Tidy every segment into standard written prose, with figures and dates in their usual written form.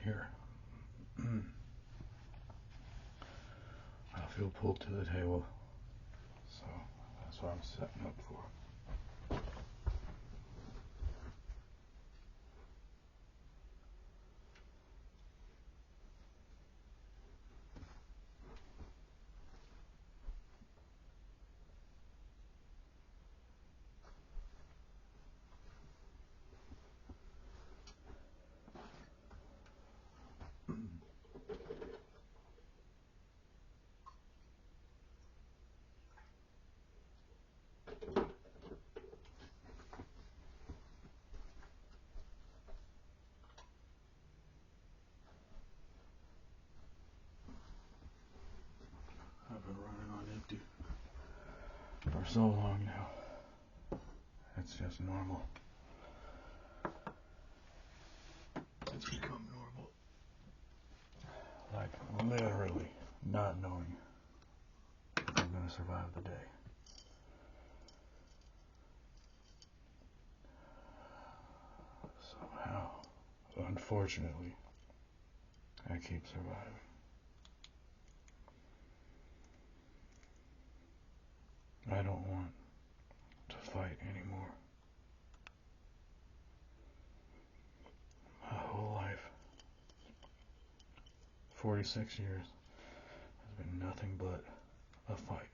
here. I feel pulled to the table, so that's what I'm setting up for. I've been running on empty for so long now. It's just normal. It's become normal. Like literally not knowing if I'm going to survive the day. Somehow, unfortunately, I keep surviving. I don't want to fight anymore. My whole life, 46 years, has been nothing but a fight.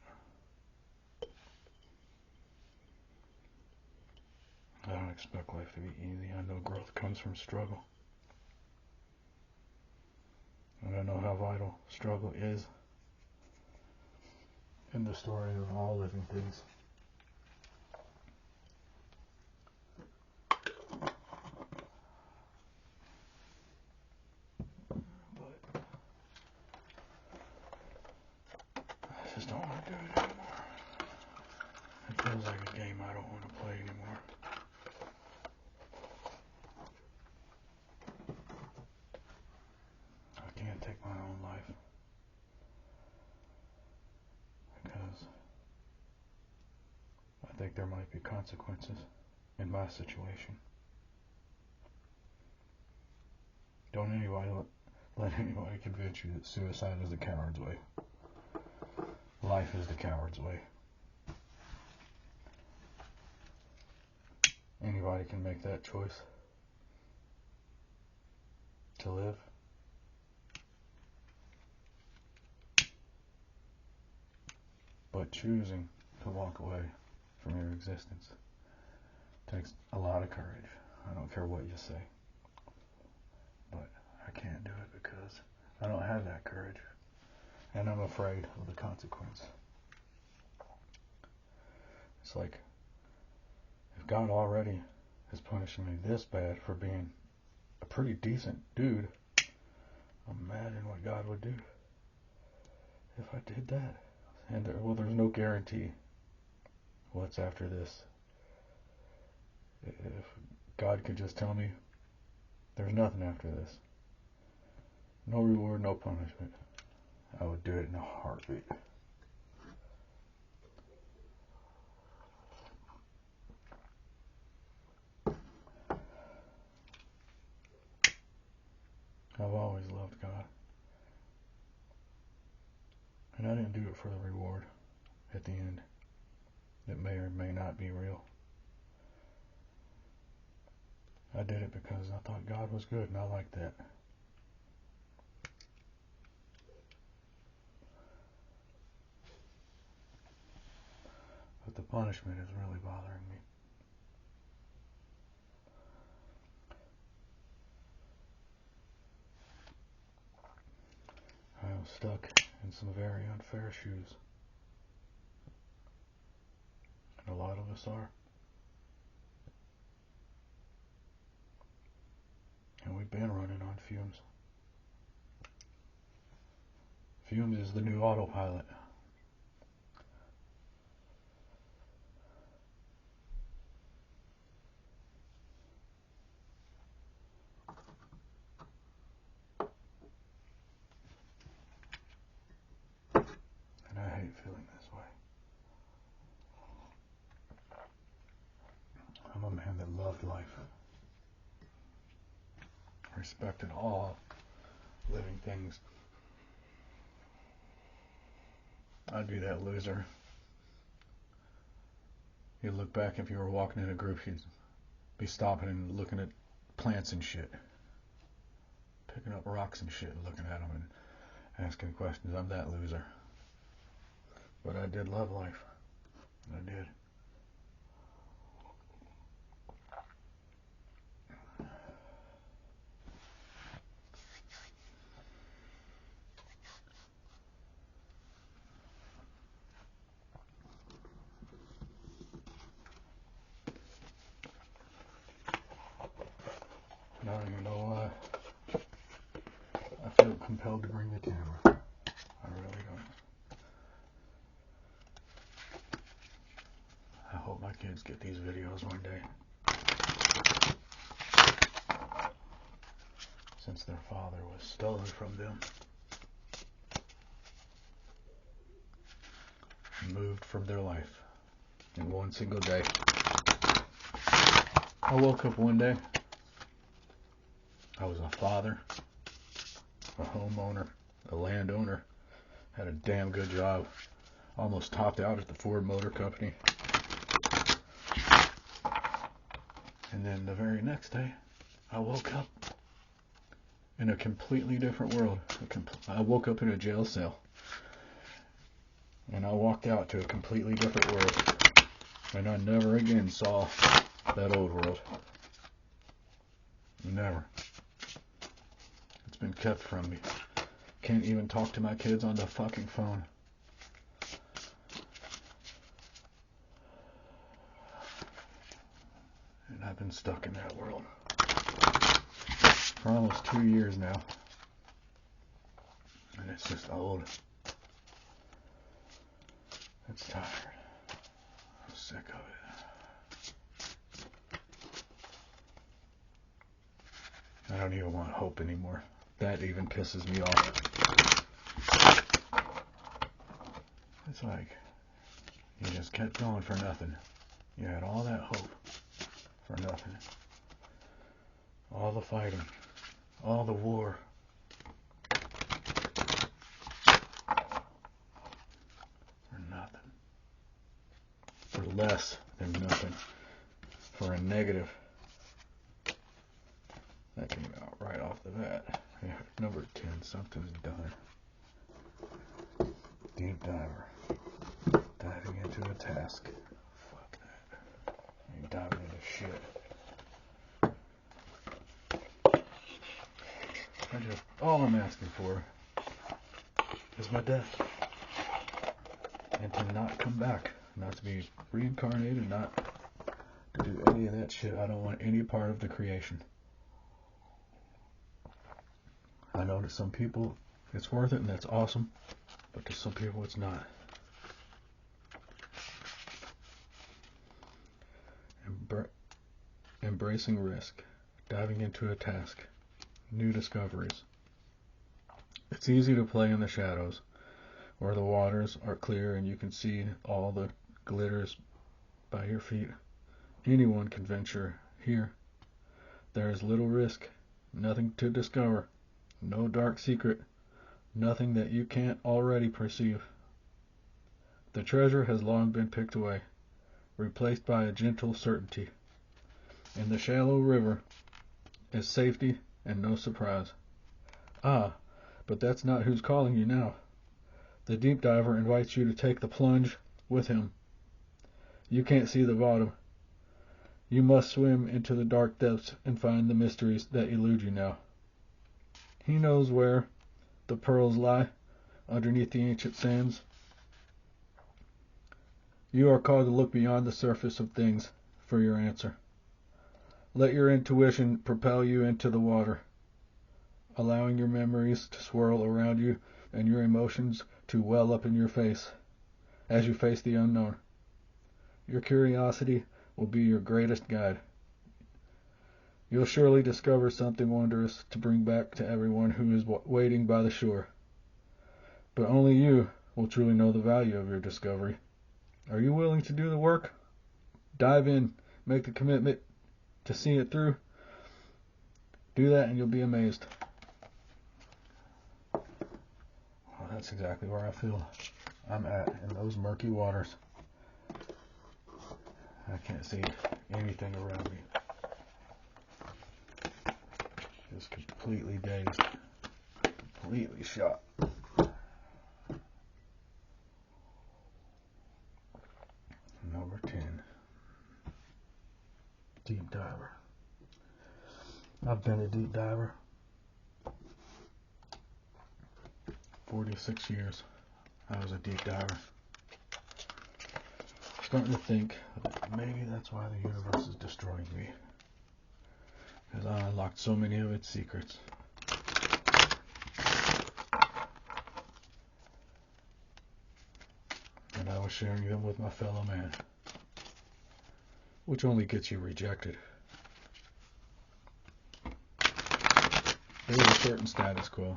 I don't expect life to be easy. I know growth comes from struggle. And I know how vital struggle is in the story of all living things. But I just don't want to do it anymore. It feels like a game I don't want to play anymore. I can't take my own life because I think there might be consequences in my situation. Don't let anybody convince you that suicide is the coward's way. Life is the coward's way. Anybody can make that choice to live. But choosing to walk away from your existence takes a lot of courage. I don't care what you say. But I can't do it because I don't have that courage. And I'm afraid of the consequence. It's like, if God already is punishing me this bad for being a pretty decent dude, imagine what God would do if I did that. And there's no guarantee what's after this. If God could just tell me there's nothing after this, no reward, no punishment, I would do it in a heartbeat. I've always loved God. And I didn't do it for the reward at the end. It may or may not be real. I did it because I thought God was good and I liked that. But the punishment is really bothering me. I am stuck in some very unfair shoes. And a lot of us are. And we've been running on fumes. Fumes is the new autopilot. And I hate feeling this way. I'm a man that loved life. Respected all living things. I'd be that loser. You'd look back if you were walking in a group, you'd be stopping and looking at plants and shit. Picking up rocks and shit and looking at them and asking questions. I'm that loser. But I did love life. I did. I don't even know why I feel compelled to bring the camera. I really don't. I hope my kids get these videos one day. Since their father was stolen from them. Moved from their life in one single day. I woke up one day. I was a father, a homeowner, a landowner, had a damn good job, almost topped out at the Ford Motor Company. And then the very next day, I woke up in a completely different world. I woke up in a jail cell. And I walked out to a completely different world. And I never again saw that old world. Never. It's been kept from me. Can't even talk to my kids on the fucking phone. And I've been stuck in that world for almost 2 years now. And it's just old. It's tired. I'm sick of it. I don't even want hope anymore. That even pisses me off. It's like you just kept going for nothing. You had all that hope for nothing. All the fighting. All the war. For less than nothing. For a negative. That came out right off the bat. Yeah, number 10, something's done. Deep diver. Diving into a task. Fuck that. I ain't diving into shit. All I'm asking for is my death. And to not come back. Not to be reincarnated, not to do any of that shit. I don't want any part of the creation. I know to some people it's worth it and that's awesome, but to some people it's not. Embracing risk, diving into a task, new discoveries. It's easy to play in the shadows, where the waters are clear and you can see all the glitters by your feet. Anyone can venture here. There is little risk, nothing to discover, no dark secret, nothing that you can't already perceive. The treasure has long been picked away, replaced by a gentle certainty. In the shallow river is safety and no surprise. Ah, but that's not who's calling you now. The deep diver invites you to take the plunge with him. You can't see the bottom. You must swim into the dark depths and find the mysteries that elude you now. He knows where the pearls lie underneath the ancient sands. You are called to look beyond the surface of things for your answer. Let your intuition propel you into the water, allowing your memories to swirl around you and your emotions to well up in your face as you face the unknown. Your curiosity will be your greatest guide. You'll surely discover something wondrous to bring back to everyone who is waiting by the shore. But only you will truly know the value of your discovery. Are you willing to do the work? Dive in, make the commitment to see it through. Do that and you'll be amazed. that's exactly where I feel I'm at, in those murky waters. I can't see anything around me. Just completely dazed. Completely shot. Number 10. Deep diver. I've been a deep diver. 46 years. I was a deep diver. Starting to think that maybe that's why the universe is destroying me. Because I unlocked so many of its secrets. And I was sharing them with my fellow man. Which only gets you rejected. There's a certain status quo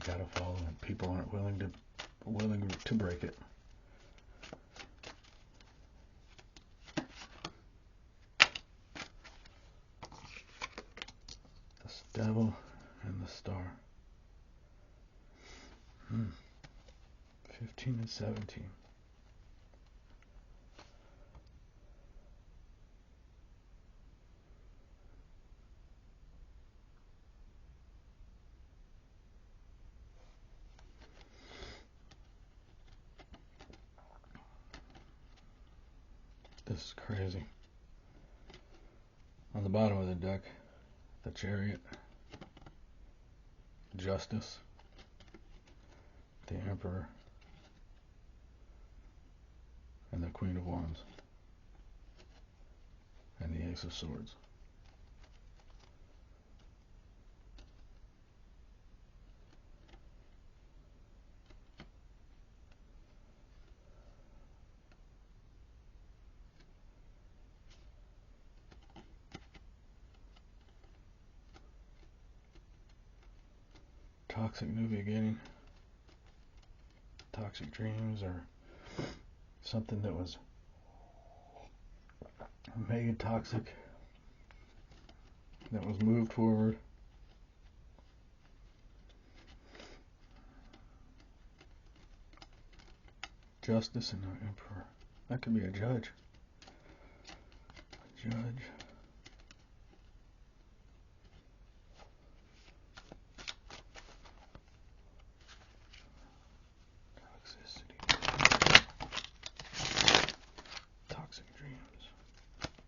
you gotta follow, and people aren't willing to break it. The devil and the star. 15 and 17. This is crazy. On the bottom of the deck, the Chariot, Justice, the Emperor, and the Queen of Wands, and the Ace of Swords. Toxic new beginning. Toxic dreams, or something that was made toxic, that was moved forward. Justice and the Emperor. That could be a judge. A judge.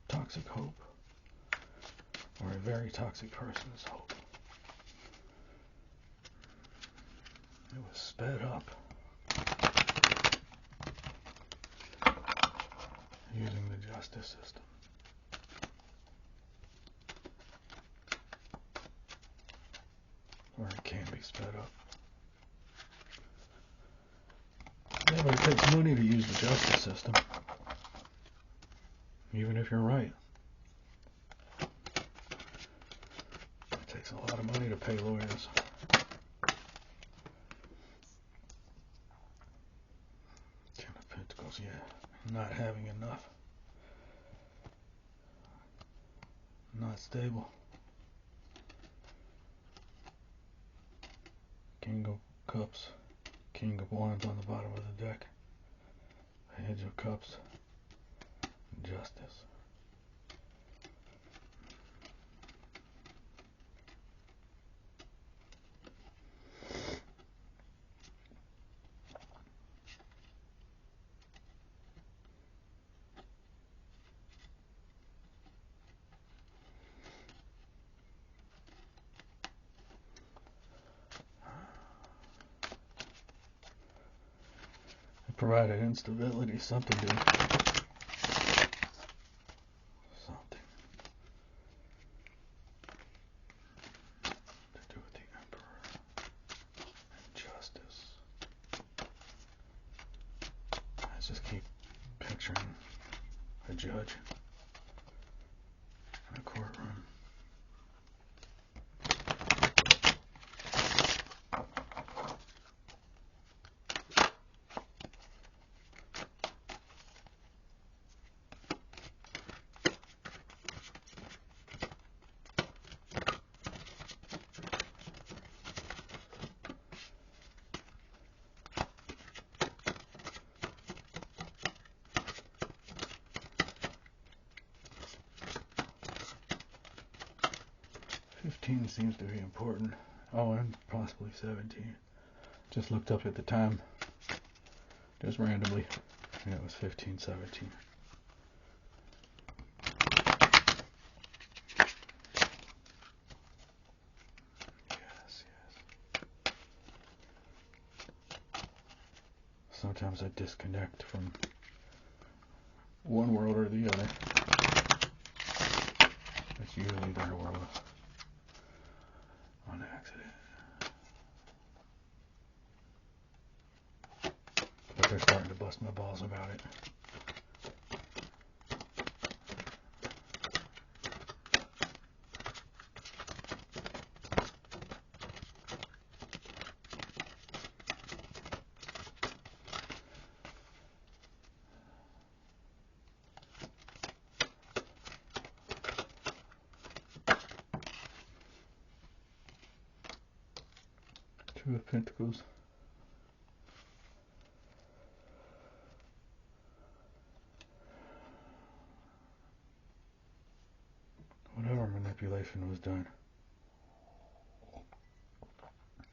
Toxic hope, or a very toxic person's hope. It was sped up using the justice system. Or it can be sped up. Yeah, but it takes money to use the justice system. Even if you're right. It takes a lot of money to pay lawyers. Ten of Pentacles, yeah. Not having enough. Not stable. King of Cups. King of Wands on the bottom of the deck. Page of Cups. Justice. It provided instability, something did. Just keep picturing a judge in a courtroom. 15 seems to be important. Oh, and possibly 17. Just looked up at the time, just randomly, and it was 15, 17. Yes, yes. Sometimes I disconnect from one world or the other. It's usually their world on accident. But they're starting to bust my balls about it. Two of Pentacles. Whatever manipulation was done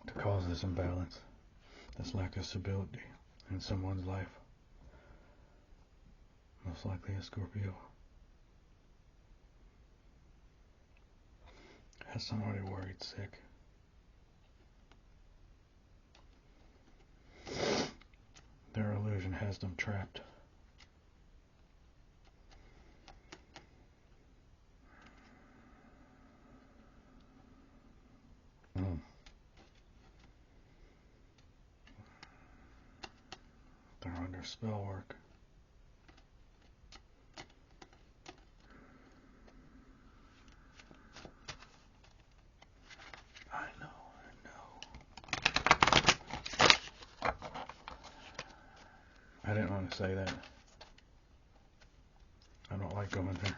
to cause this imbalance, this lack of stability in someone's life, most likely a Scorpio, has somebody worried sick. Their illusion has them trapped. They're under spell work. I know. I didn't want to say that. I don't like going there.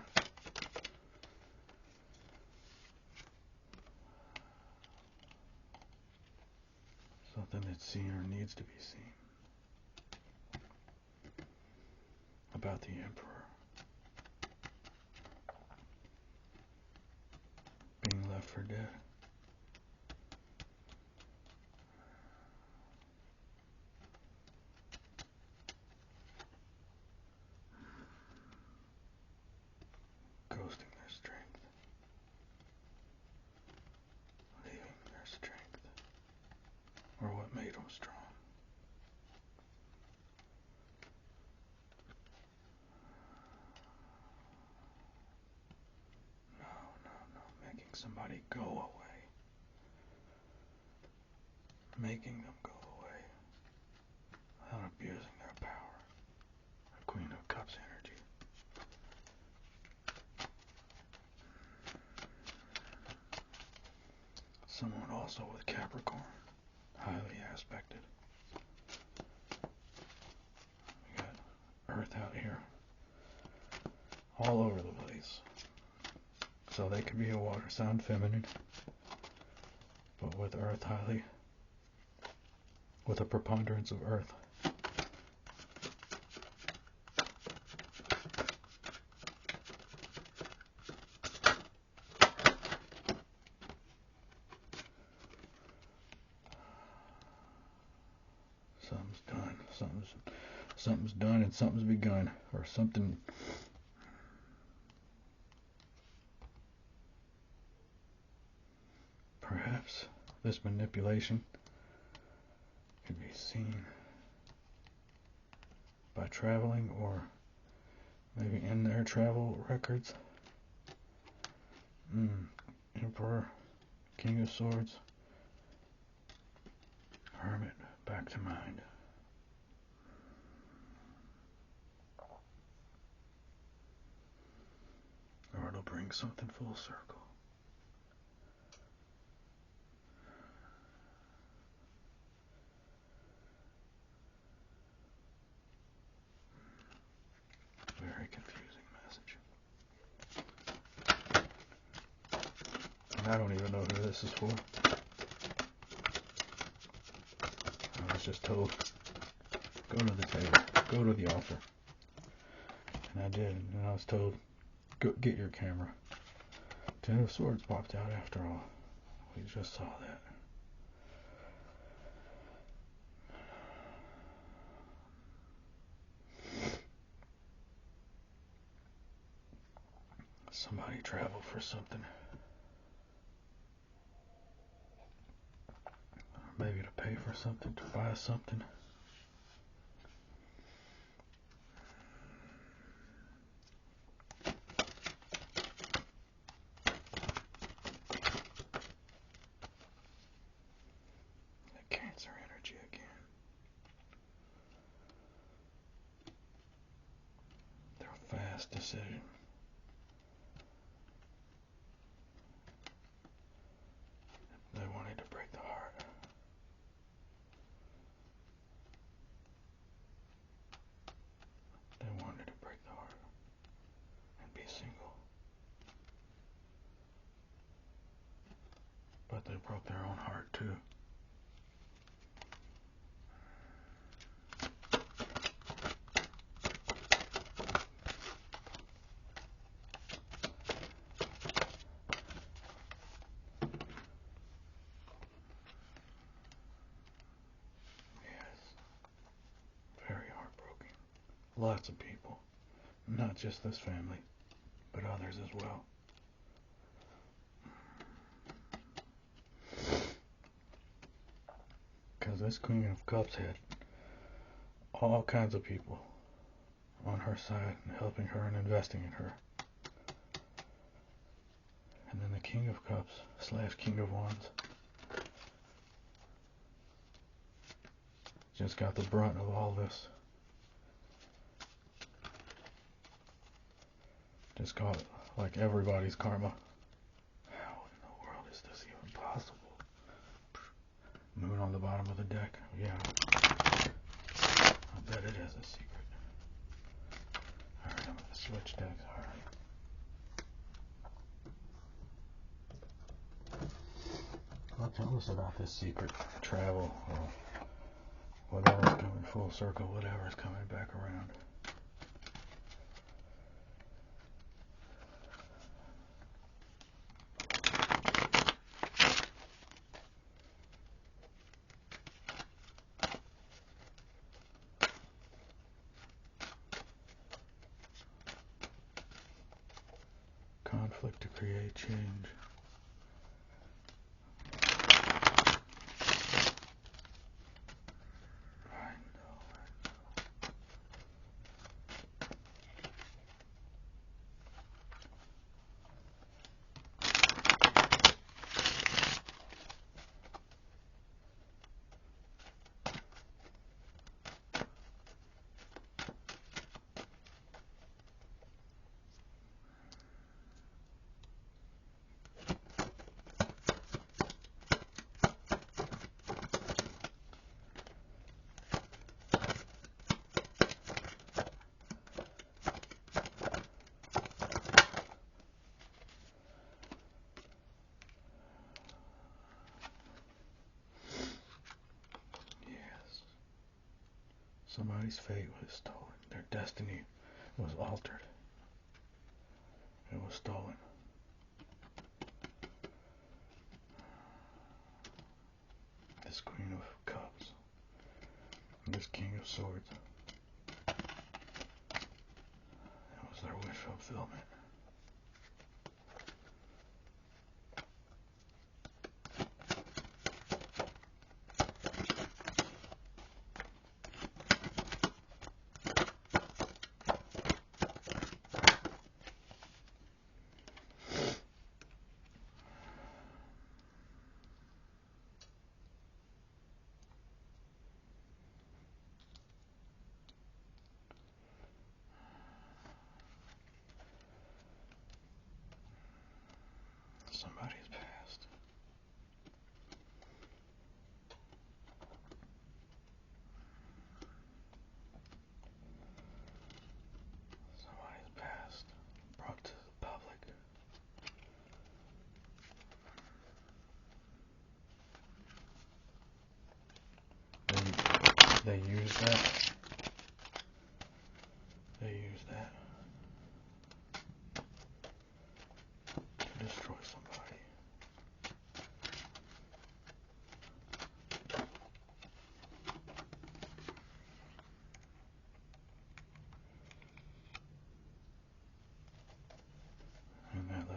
Something that's seen or needs to be seen. About the Emperor being left for dead. Ghosting their strength. Leaving their strength. Or what made them strong. No. Making somebody go away. Making them go away. Without abusing their power. The Queen of Cups energy. Someone also with Capricorn. Highly aspected. We got Earth out here. All over the place. So they could be a water sign, feminine. But with Earth highly. With a preponderance of Earth. Something's done. Something's done and something's begun. Or something. Perhaps this manipulation can be seen by traveling or maybe in their travel records. Emperor, King of Swords, Hermit, back to mind. Or it'll bring something full circle. Very confusing message. And I don't even know who this is for. I was just told, go to the table, go to the altar. And I did, and I was told, go get your camera. Ten of Swords popped out after all. We just saw that. Somebody traveled for something. Or maybe to pay for something, to buy something. The Cancer energy again. Their fast decision. They wanted to break the heart. They wanted to break the heart and be single. But they broke their own heart too. Lots of people, not just this family, but others as well. Because this Queen of Cups had all kinds of people on her side, helping her and investing in her. And then the King of Cups / King of Wands just got the brunt of all this. Just got like everybody's karma. How in the world is this even possible? Moon on the bottom of the deck. Yeah. I bet it is a secret. Alright, I'm gonna switch decks. Alright. Well, tell us about this secret travel or whatever's coming full circle, whatever's coming back around. Conflict to create change. I know. Somebody's fate was stolen. Their destiny was altered. It was stolen. This Queen of Cups. This King of Swords. That was their wish fulfillment. Somebody's past. Somebody's past. Brought to the public. They use that. They use that to destroy somebody.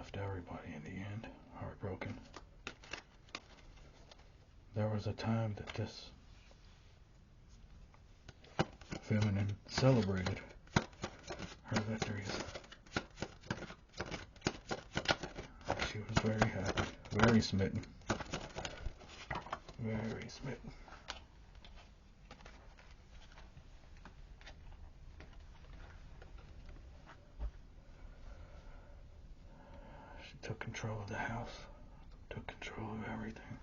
left everybody in the end heartbroken. There was a time that this feminine celebrated her victories. She was very happy, very smitten, very smitten. She took control of the house, took control of everything.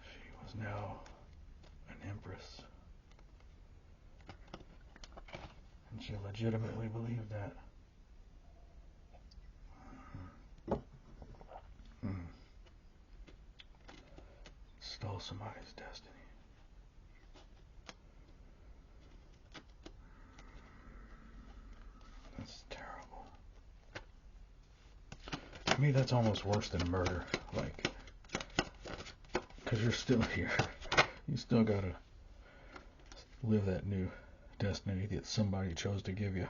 She was now an empress. And she legitimately believed that. Stole somebody's destiny. That's terrible. To me, that's almost worse than murder. Like, because you're still here. You still gotta live that new destiny that somebody chose to give you.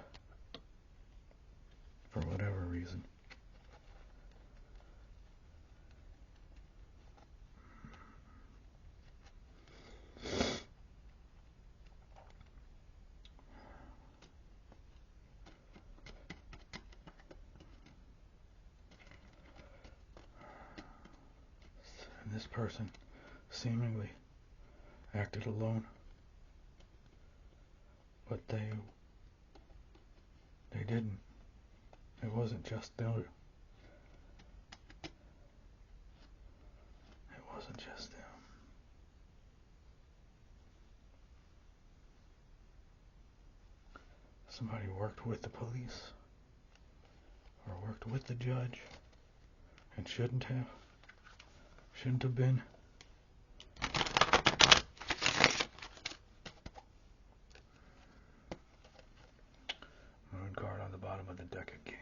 For whatever reason. And this person seemingly acted alone, but they didn't. It wasn't just them. It wasn't just them. Somebody worked with the police, or worked with the judge, and shouldn't have been. Moon card on the bottom of the deck again.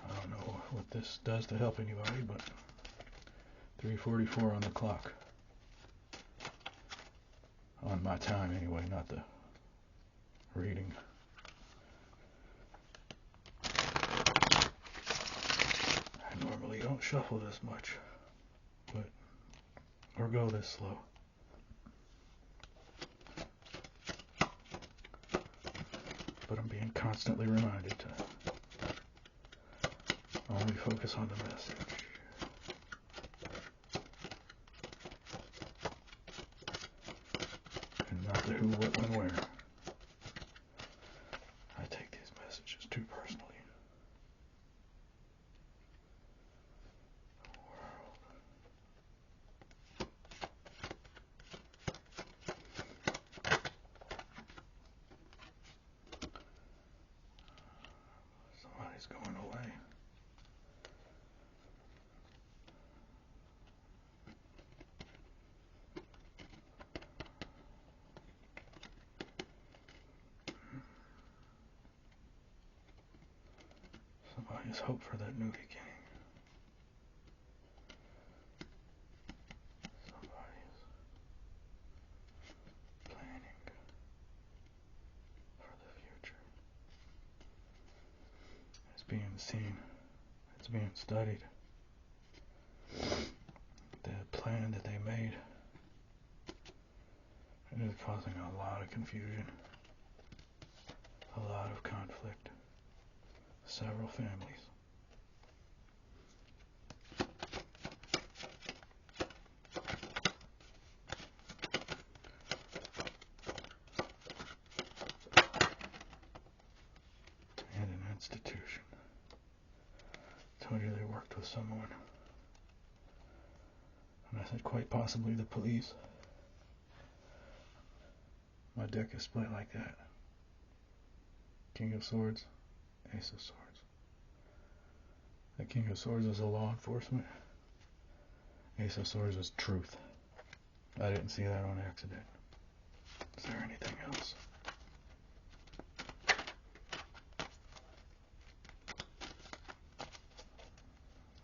I don't know what this does to help anybody, but 3:44 on the clock. On my time anyway, not the reading. I normally don't shuffle this much, or go this slow. But I'm being constantly reminded to only focus on the message. And not the who, what, when, where. I take these messages too personally. Somebody's going away. Somebody's hope for that new beginning. Somebody's planning for the future. It's being seen. It's being studied. The plan that they made, it is causing a lot of confusion, a lot of conflict, several families. And an institution. I told you they worked with someone. And I said quite possibly the police. My deck is split like that. King of Swords, Ace of Swords. The King of Swords is a law enforcement. Ace of Swords is truth. I didn't see that on accident. Is there anything else?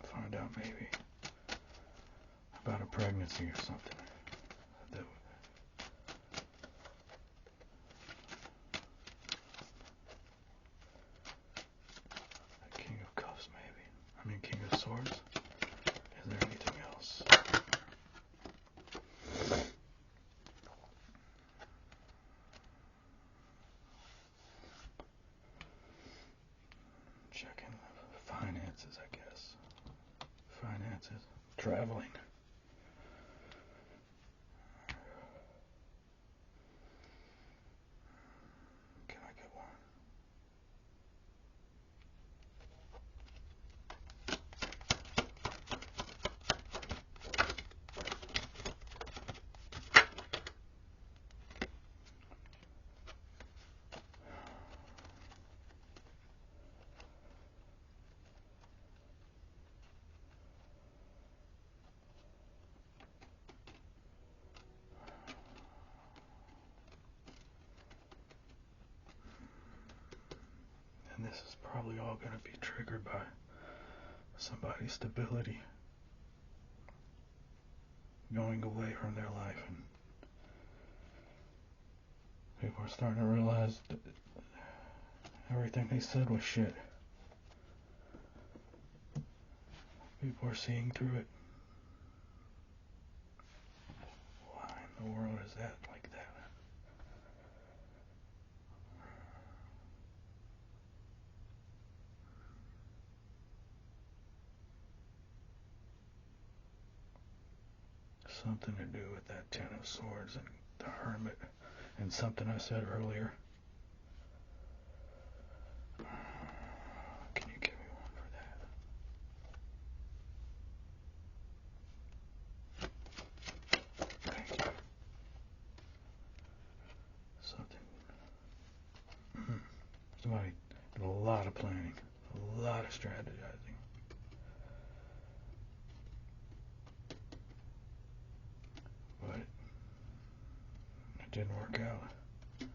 Find out maybe. About a pregnancy or something. That King of Cups, maybe. I mean, King of Swords. Is there anything else? Checking finances, I guess. Finances. Traveling. Can I get one? And this is probably all going to be triggered by somebody's stability going away from their life, and people are starting to realize that everything they said was shit. People are seeing through it. Why in the world is that like that? Something to do with that Ten of Swords and the Hermit, and something I said earlier. Can you give me one for that? Thank you. Something. Somebody did a lot of planning, a lot of strategizing. But it didn't work out.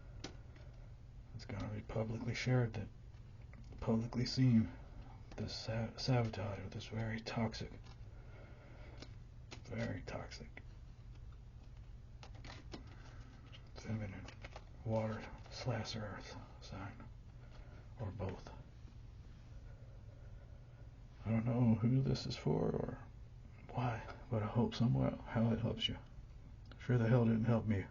It's gonna be publicly shared, that publicly seen, this sabotage with this very toxic feminine water / earth sign, or both. I don't know who this is for or why, but I hope somehow how it helps you. Sure the hell didn't help me.